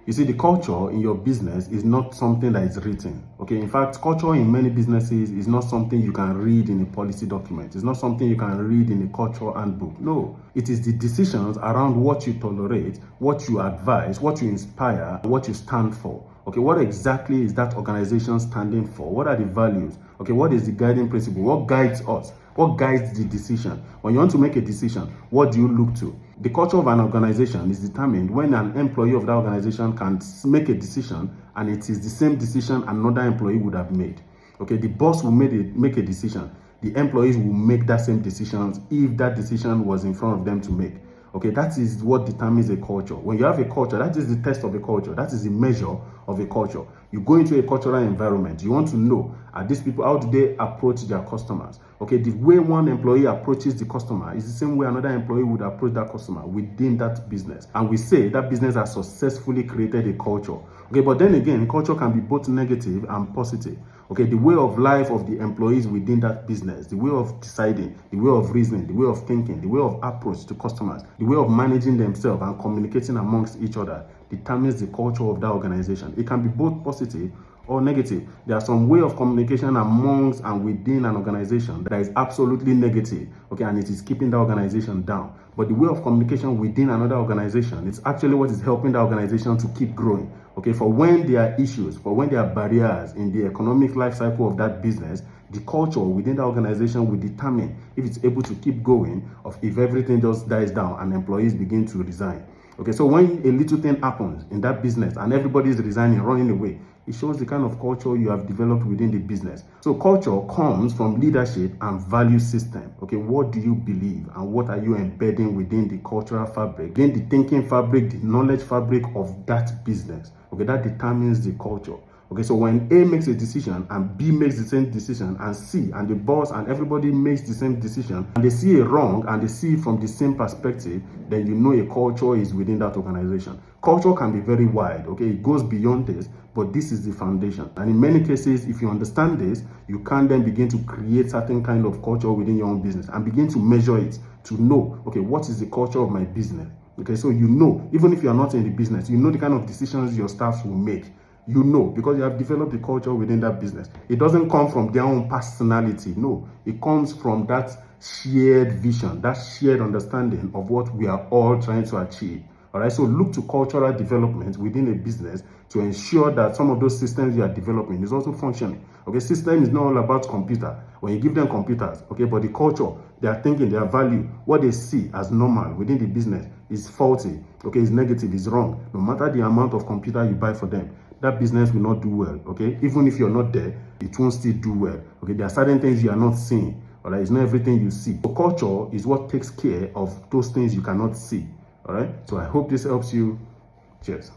You see, the culture in your business is not something that is written. Okay, in fact, culture in many businesses is not something you can read in a policy document. It's not something you can read in a culture handbook. No, it is the decisions around what you tolerate, what you advise, what you inspire, what you stand for. Okay, what exactly is that organization standing for? What are the values? Okay, what is the guiding principle? What guides us? What guides the decision? When you want to make a decision, what do you look to? The culture of an organization is determined when an employee of that organization can make a decision and it is the same decision another employee would have made. Okay, the boss will make a decision. The employees will make that same decisions if that decision was in front of them to make. Okay, that is what determines a culture. When you have a culture, that is the test of a culture. That is the measure of a culture. You go into a cultural environment, you want to know, are these people, how do they approach their customers? Okay, the way one employee approaches the customer is the same way another employee would approach that customer within that business. And we say that business has successfully created a culture. Okay, but then again, culture can be both negative and positive. Okay, the way of life of the employees within that business, the way of deciding, the way of reasoning, the way of thinking, the way of approach to customers, the way of managing themselves and communicating amongst each other determines the culture of that organization. It can be both positive or negative. There are some way of communication amongst and within an organization that is absolutely negative, okay, and it is keeping the organization down. But the way of communication within another organization, it's actually what is helping the organization to keep growing. Okay, for when there are issues, for when there are barriers in the economic life cycle of that business, the culture within the organization will determine if it's able to keep going or if everything just dies down and employees begin to resign. Okay, so when a little thing happens in that business and everybody is resigning, running away, it shows the kind of culture you have developed within the business. So culture comes from leadership and value system. Okay, what do you believe and what are you embedding within the cultural fabric, within the thinking fabric, the knowledge fabric of that business? Okay, that determines the culture. Okay, so when A makes a decision and B makes the same decision and C and the boss and everybody makes the same decision and they see a wrong and they see it from the same perspective, then you know a culture is within that organization. Culture can be very wide, okay, it goes beyond this, but this is the foundation. And in many cases, if you understand this, you can then begin to create certain kind of culture within your own business and begin to measure it to know, okay, what is the culture of my business? Okay, so you know, even if you are not in the business, you know the kind of decisions your staff will make. You know, because you have developed the culture within that business. It doesn't come from their own personality. No, it comes from that shared vision, that shared understanding of what we are all trying to achieve. All right, so look to cultural development within a business to ensure that some of those systems you are developing is also functioning. Okay, system is not all about computer. When you give them computers, okay, but the culture, their thinking, their value, what they see as normal within the business is faulty. Okay, is negative, is wrong. No matter the amount of computer you buy for them, that business will not do well. Okay, even if you're not there, it won't still do well. Okay, there are certain things you are not seeing. All right, it's not everything you see. So culture is what takes care of those things you cannot see. All right, so I hope this helps you. Cheers.